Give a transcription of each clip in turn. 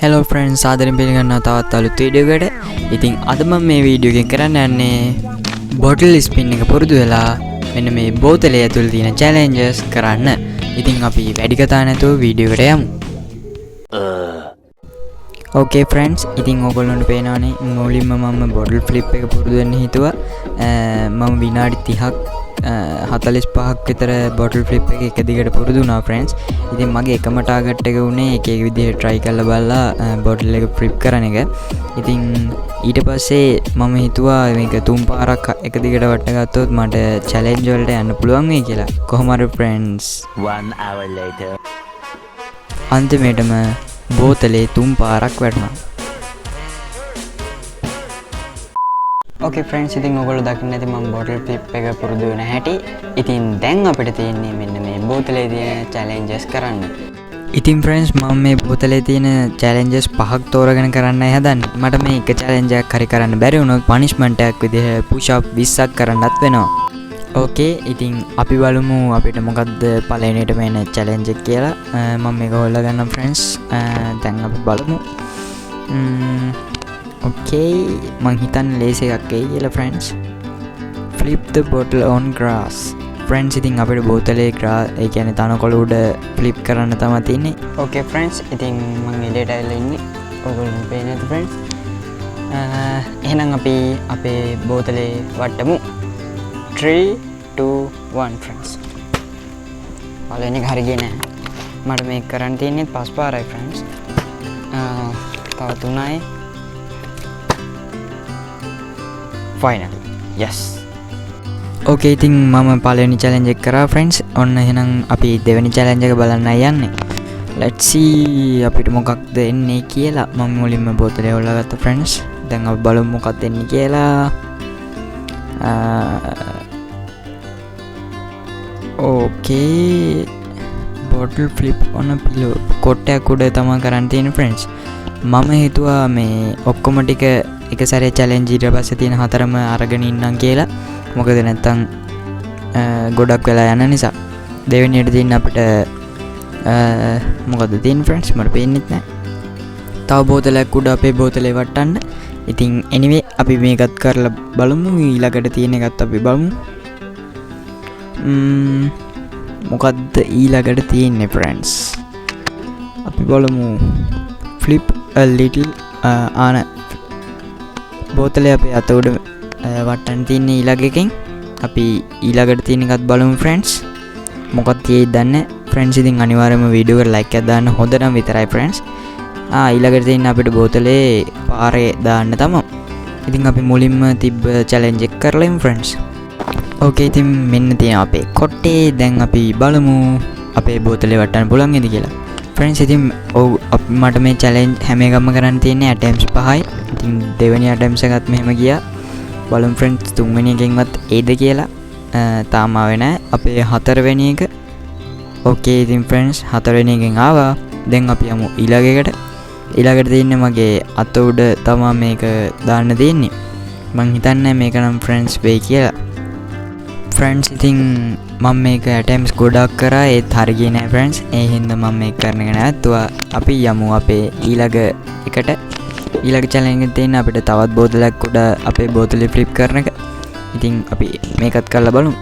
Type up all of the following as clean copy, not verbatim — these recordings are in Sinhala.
Hello friends, ආදරෙන් පිළිගන්නවා තවත් අලුත් වීඩියෝ එකකට. ඉතින් අද මම මේ වීඩියෝ එකෙන් කරන්න යන්නේ බොටල් ස්පින් එක පුරුදු වෙලා මෙන්න මේ බෝතලේ ඇතුළේ තියෙන challenges කරන්න. ඉතින් අපි වැඩි කතා නැතුව වීඩියෝ එකට යමු. Okay friends, ඉතින් ඔයගොල්ලන්ට පේනවනේ මුලින්ම මම බොටල් ෆ්ලිප් එක පුරුදු වෙන්න හිතුවා. මම විනාඩි 30ක් 45ක් විතර බොටල් ෆ්ලිප් එක එක දිගට පුරුදු වුණා friends. ඉතින් මගේ එකම ටාගට් එක උනේ එක එක විදිහට try කරලා බලලා බොටල් එක ෆ්ලිප් කරන එක. ඉතින් ඊට පස්සේ මම හිතුවා මේක තුන් පාරක් එක දිගට වට්ට ගත්තොත් මට challenge වලට යන්න පුළුවන් වෙයි කියලා. කොහොම හරි friends 1 hour later අන්තිමේටම බෝතලේ තුන් පාරක් වැටුණා. Okay friends, ඉතින් ඔයගොල්ලෝ දකින්න ඇති මම බොටල් ෆ්ලිප් එක පුරුදු වෙන හැටි. ඉතින් දැන් අපිට තියෙන්නේ මෙන්න මේ බෝතලේ තියෙන challenges කරන්න. ඉතින් friends, මම මේ බෝතලේ තියෙන challenges පහක් තෝරගෙන කරන්නයි හදන්නේ. මට මේ එක challenge එකක් හරි කරන්න බැරි වුණොත් punishment එකක් විදිහට push up 20ක් කරන්නත් වෙනවා. Okay, ඉතින් අපි බලමු අපිට මොකද්ද පළවෙනියට මේන challenge එක කියලා. මම මේක හොයලා ගන්නම් friends. දැන් අපි බලමු. Okay, මං හිතන්නේ ලේසි එකක් එයි කියලා friends. Flip the bottle on grass. Friends, ඉතින් අපිට බෝතලේ ඒ කියන්නේ තනකොළ උඩ flip කරන්න තමයි තියෙන්නේ. Okay friends, ඉතින් මං එළියට ඇවිල්ලා ඉන්නේ. ඔයගොල්ලෝ පේන්නේ නැති friends. එහෙනම් අපි අපේ බෝතලේ වට්ටමු. 3 2 1 friends. පළවෙනි එක හරි ගියේ නෑ. මට මේක කරන්න තියෙන්නේ 5 පාරයි friends. තව 3යි. Finally, yes. Okay, ඉතින් මම පළවෙනි challenge එක කරා friends. ඔන්න එහෙනම් අපි දෙවෙනි challenge එක බලන්නයි යන්නේ. Let's see අපිට මොකක්ද එන්නේ කියලා. මම මුලින්ම බෝතලේ හොල්ලා ගත්තා friends. දැන් අපි බලමු මොකක්ද එන්නේ කියලා. Okay. Bottle flip on a pillow. කොටයක් උඩ තමයි කරන්න තියෙන්නේ friends. මම හිතුවා මේ ඔක්කොම ටික එක සැරේ challenge ඊට පස්සේ තියෙන හතරම අරගෙන ඉන්නම් කියලා. මොකද නැත්තම් ගොඩක් වෙලා යන නිසා. දෙවෙනියට තියෙන අපිට මොකද තියෙන්නේ friends මට පේන්නේ නැහැ. තව බෝතලයක් උඩ අපේ බෝතලේ වට්ටන්න. ඉතින් anyway අපි මේකත් කරලා බලමු. ඊළඟට තියෙන එකත් අපි බලමු. මොකද්ද ඊළඟට තියෙන්නේ friends? අපි බලමු. Flip a little on a බෝතලේ අපේ අත උඩ වට්ටන්න තියෙන ඊළඟ එකෙන් අපි ඊළඟට තියෙන එකත් බලමු friends. මොකක්ද තියෙයිද දන්නේ friends. ඉතින් අනිවාර්යයෙන්ම වීඩියෝ එකට like එකක් දාන්න. හොඳ නම් විතරයි friends. ඊළඟට තියෙන අපිට බෝතලේ පාරේ දාන්න තමයි. ඉතින් අපි මුලින්ම තිබ්බ challenge එක කරලා ඉමු friends. Okay, ඉතින් මෙන්න තියෙන අපේ කොටේ. දැන් අපි බලමු අපේ බෝතලේ වට්ටන්න පුළුවන් නේද කියලා. friends, ඉතින් මට මේ challenge හැම එකක්ම කරන්න තියෙන්නේ attempts 5යි. ඉතින් දෙවෙනි attempts එකත් මෙහෙම ගියා. බලමු friends තුන්වෙනි එකෙන්වත් ඒද කියලා. තාම ආවේ නැහැ. අපේ හතරවෙනි එක. Okay, ඉතින් friends හතරවෙනි එකෙන් ආවා. දැන් අපි යමු ඊළඟ එකට. ඊළඟට තියෙන්නේ මගේ අත උඩ තමයි මේක දාන්න තියෙන්නේ. මං හිතන්නේ මේක නම් friends වෙයි කියලා. friends, ඉතින් මම මේක attempts ගොඩක් කරා ඒත් හරි ගියේ නෑ friends. ඒ හින්දා මම මේක කරන එක නෑත්තුවා. අපි යමු අපේ ඊළඟ එකට. ඊළඟ challenge එක තියෙන අපිට තවත් බෝතලයක් උඩ අපේ බෝතලේ flip කරන එක. ඉතින් අපි මේකත් කරලා බලමු.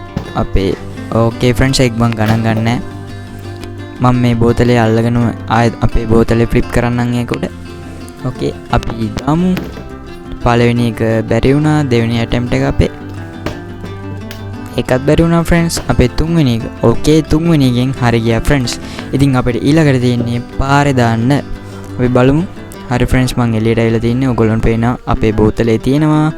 අපේ okay friends, එක මං ගණන් ගන්නෑ. මම මේ බෝතලේ අල්ලගෙන ආයෙත් අපේ බෝතලේ flip කරන්නම් ඒක උඩ. okay, අපි දාමු. පළවෙනි එක බැරි වුණා. දෙවෙනි attempt එක අපේ එකත් බැරි වුණා friends. අපේ තුන්වෙනි එක okay, තුන්වෙනි එකෙන් හරි ගියා friends. ඉතින් අපිට ඊළඟට තියෙන්නේ පාරේ දාන්න. අපි බලමු. හරි friends, මං එළියට ඇවිල්ලා තින්නේ. ඔයගොල්ලන්ට පේනවා අපේ බෝතලේ තියෙනවා.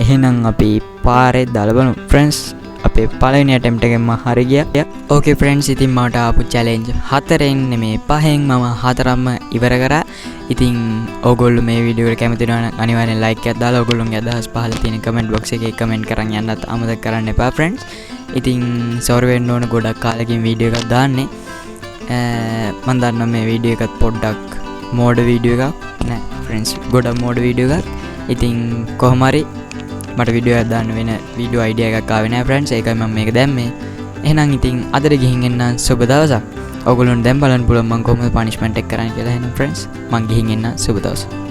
එහෙනම් අපි පාරේ දාලා බලමු friends. අපේ පළවෙනි attempt එකෙන්ම හරි ගියා. okay friends, ඉතින් මට ආපු challenge 4න් නෙමේ 5න් මම 4ම ඉවර කරා. ඉතින් ඔයගොල්ලෝ මේ වීඩියෝ එකට කැමති වෙනවා නම් අනිවාර්යෙන් like එකක් දාලා ඔයගොල්ලෝගේ අදහස් පහළ තියෙන comment box එකේ comment කරන් යන්නත් අමතක කරන්න එපා friends. ඉතින් sorry වෙන්න ඕන ගොඩක් කාලෙකින් වීඩියෝ එකක් දාන්නේ. මම දන්නවා මේ වීඩියෝ එකත් පොඩ්ඩක් මෝඩ වීඩියෝ එකක් නෑ friends. ගොඩක් මෝඩ වීඩියෝ එකක්. ඉතින් කොහොම හරි මට වීඩියෝ එකක් දාන්න වෙන වීඩියෝ අයිඩියා එකක් ආවේ නෑ friends. ඒකයි මම මේක දැම්මේ. එහෙනම් ඉතින් අදට ගිහින් එන්න සුබ දවසක්. ඔයගොල්ලොන්ට දැන් බලන්න පුළුවන් මම කොහොමද පනිෂ්මන්ට් එක කරන්නේ කියලා. එහෙනම් ෆ්‍රෙන්ඩ්ස් මං ගිහින් එන්න සුබ දවසක්.